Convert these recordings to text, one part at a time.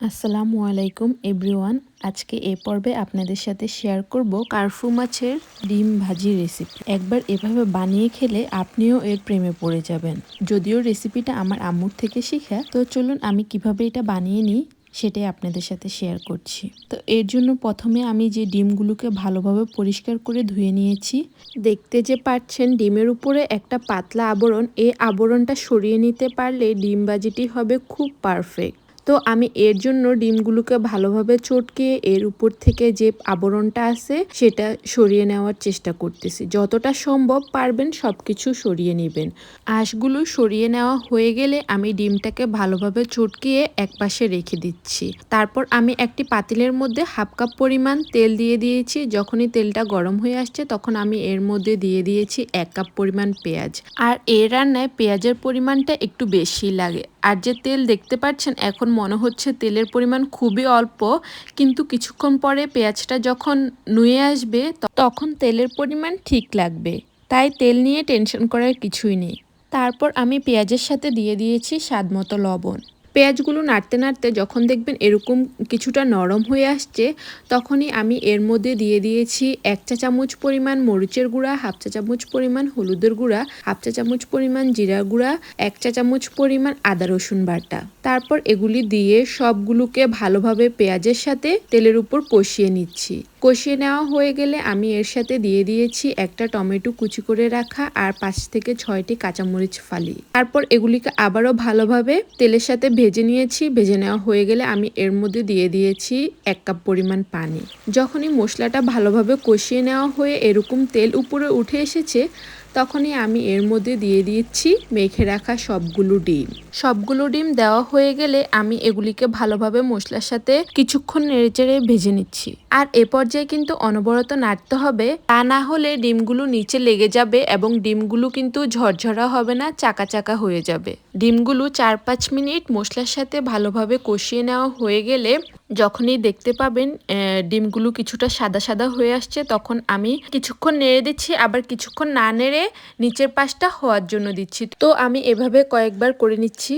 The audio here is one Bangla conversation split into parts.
আসসালামু আলাইকুম এভরিওয়ান। আজকে এই পর্বে আপনাদের সাথে শেয়ার করব কার্ফু মাছের ডিম ভাজি রেসিপি। একবার এভাবে বানিয়ে খেলে আপনিও এর প্রেমে পড়ে যাবেন। যদিও রেসিপিটা আমার আম্মুর থেকে শেখা, তো চলুন আমি কিভাবে এটা বানিয়ে নিই সেটাই আপনাদের সাথে শেয়ার করছি। তো এর জন্য প্রথমে আমি যে ডিমগুলোকে ভালোভাবে পরিষ্কার করে ধুয়ে নিয়েছি। দেখতে যে পাচ্ছেন ডিমের উপরে একটা পাতলা আবরণ, এই আবরণটা সরিয়ে নিতে পারলে ডিম ভাজিটি হবে খুব পারফেক্ট। তো আমি এর জন্য ডিমগুলোকে ভালোভাবে চটকে এর উপর থেকে যে আবরণটা আছে সেটা সরিয়ে নেওয়ার চেষ্টা করতেছি। যতটা সম্ভব পারবেন সব কিছু সরিয়ে নেবেন। আঁশগুলো সরিয়ে নেওয়া হয়ে গেলে আমি ডিমটাকে ভালোভাবে চটকিয়ে একপাশে রেখে দিচ্ছি। তারপর আমি একটি পাতিলের মধ্যে হাফ কাপ পরিমাণ তেল দিয়ে দিয়েছি। যখনই তেলটা গরম হয়ে আসছে তখন আমি এর মধ্যে দিয়ে দিয়েছি 1 কাপ পরিমাণ পেঁয়াজ। আর এই রান্নায় পেঁয়াজের পরিমাণটা একটু বেশি লাগে। আর যে তেল দেখতে পাচ্ছেন এখন মনে হচ্ছে তেলের পরিমাণ খুবই অল্প, কিন্তু কিছুক্ষণ পরে পেঁয়াজটা যখন নুয়ে আসবে তখন তেলের পরিমাণ ঠিক লাগবে। তাই তেল নিয়ে টেনশন করার কিছুই নেই। তারপর আমি পেঁয়াজের সাথে দিয়ে দিয়েছি স্বাদমতো লবণ। পেঁয়াজগুলো নাড়তে নাড়তে যখন দেখবেন এরকম কিছুটা নরম হয়ে আসছে তখনই আমি এর মধ্যে দিয়ে দিয়েছি 1 চা চামচ পরিমাণ মরিচের গুঁড়া, হাফ চা চামচ পরিমাণ হলুদের গুঁড়া, হাফ চা চামচ পরিমাণ জিরার গুঁড়া, 1 চা চামচ পরিমাণ আদা রসুন বাটা। তারপর এগুলি দিয়ে সবগুলোকে ভালোভাবে পেঁয়াজের সাথে তেলের উপর কষিয়ে নিচ্ছি। কষিয়ে নেওয়া হয়ে গেলে আমি এর সাথে দিয়ে দিয়েছি একটা টমেটো কুচি করে রাখা আর 5 থেকে 6টি কাঁচামরিচ ফালি। তারপর এগুলিকে আবারও ভালোভাবে তেলের সাথে ভেজে নিয়েছি। ভেজে নেওয়া হয়ে গেলে আমি এর মধ্যে দিয়ে দিয়েছি 1 কাপ পরিমাণ পানি। যখনই মশলাটা ভালোভাবে কষিয়ে নেওয়া হয়ে এরকম তেল উপরে উঠে এসেছে তখনই আমি এর মধ্যে দিয়ে দিচ্ছি মেখে রাখা সবগুলো ডিম। সবগুলো ডিম দেওয়া হয়ে গেলে আমি এগুলিকে ভালোভাবে মশলার সাথে কিছুক্ষণ নেড়েচেড়ে ভেজে নিচ্ছি। আর এ পর্যায়ে কিন্তু অনবরত নাড়তে হবে, তা না হলে ডিমগুলো নিচে লেগে যাবে এবং ডিমগুলো কিন্তু ঝরঝরা হবে না, চাকা চাকা হয়ে যাবে। ডিমগুলো 4-5 মিনিট মশলার সাথে ভালোভাবে কষিয়ে নেওয়া হয়ে গেলে যখনই দেখতে পাবেন ডিমগুলো কিছুটা সাদা সাদা হয়ে আসছে তখন আমি কিছুক্ষণ নেড়ে দিচ্ছি, আবার কিছুক্ষণ না নেড়ে নিচের পাশটা হওয়ার জন্য দিচ্ছি। তো আমি এভাবে কয়েকবার করে নিচ্ছি।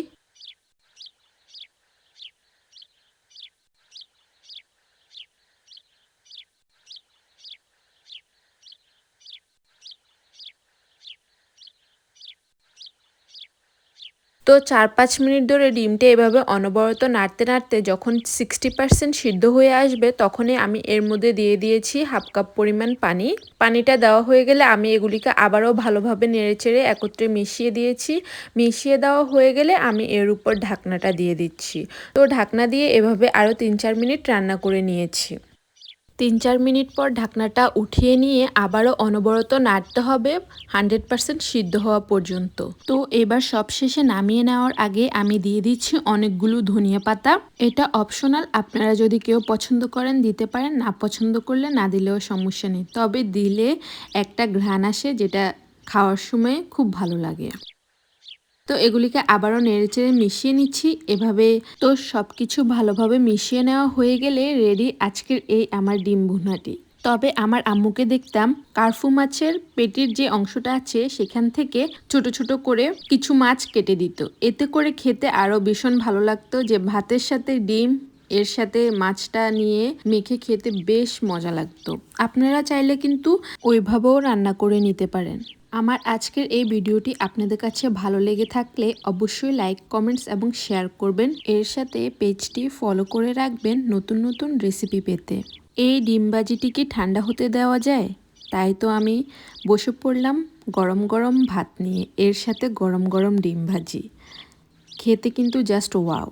তো 4-5 মিনিট ধরে ডিমটা এভাবে অনবরত নাড়তে নাড়তে যখন 60% সিদ্ধ হয়ে আসবে তখনই আমি এর মধ্যে দিয়ে দিয়েছি হাফ কাপ পরিমাণ পানি। পানিটা দেওয়া হয়ে গেলে আমি এগুলিকে আবারও ভালোভাবে নেড়েচেড়ে একত্রে মিশিয়ে দিয়েছি। মিশিয়ে দেওয়া হয়ে গেলে আমি এর উপর ঢাকনাটা দিয়ে দিচ্ছি। তো ঢাকনা দিয়ে এভাবে আরও 3-4 মিনিট রান্না করে নিয়েছি। 3-4 মিনিট পর ঢাকনাটা উঠিয়ে নিয়ে আবারও অনবরত নাড়তে হবে 100% সিদ্ধ হওয়া পর্যন্ত। তো এবার সবশেষে নামিয়ে নেওয়ার আগে আমি দিয়ে দিচ্ছি অনেকগুলো ধনিয়া পাতা। এটা অপশনাল, আপনারা যদি কেউ পছন্দ করেন দিতে পারেন, না পছন্দ করলে না দিলেও সমস্যা নেই। তবে দিলে একটা ঘ্রাণ আসে যেটা খাওয়ার সময় খুব ভালো লাগে। তো এগুলিকে আবারও নেড়েচেড়ে মিশিয়ে নিচ্ছি এভাবে। তো সব কিছু ভালোভাবে মিশিয়ে নেওয়া হয়ে গেলে রেডি আজকের এই আমার ডিম ভুনাটি। তবে আমার আম্মুকে দেখতাম কার্ফু মাছের পেটির যে অংশটা আছে সেখান থেকে ছোট ছোট করে কিছু মাছ কেটে দিত। এতে করে খেতে আরও ভীষণ ভালো লাগতো, যে ভাতের সাথে ডিম এর সাথে মাছটা নিয়ে মেখে খেতে বেশ মজা লাগতো। আপনারা চাইলে কিন্তু ওইভাবেও রান্না করে নিতে পারেন। আমার আজকের এই ভিডিওটি আপনাদের কাছে ভালো লেগে থাকলে অবশ্যই লাইক, কমেন্টস এবং শেয়ার করবেন। এর সাথে পেজটি ফলো করে রাখবেন নতুন নতুন রেসিপি পেতে। এই ডিমবাজিটি কি ঠান্ডা হতে দেওয়া যায়? তাই তো আমি বসে পড়লাম গরম গরম ভাত নিয়ে, এর সাথে গরম গরম ডিম ভাজি। খেতে কিন্তু জাস্ট ওয়াও।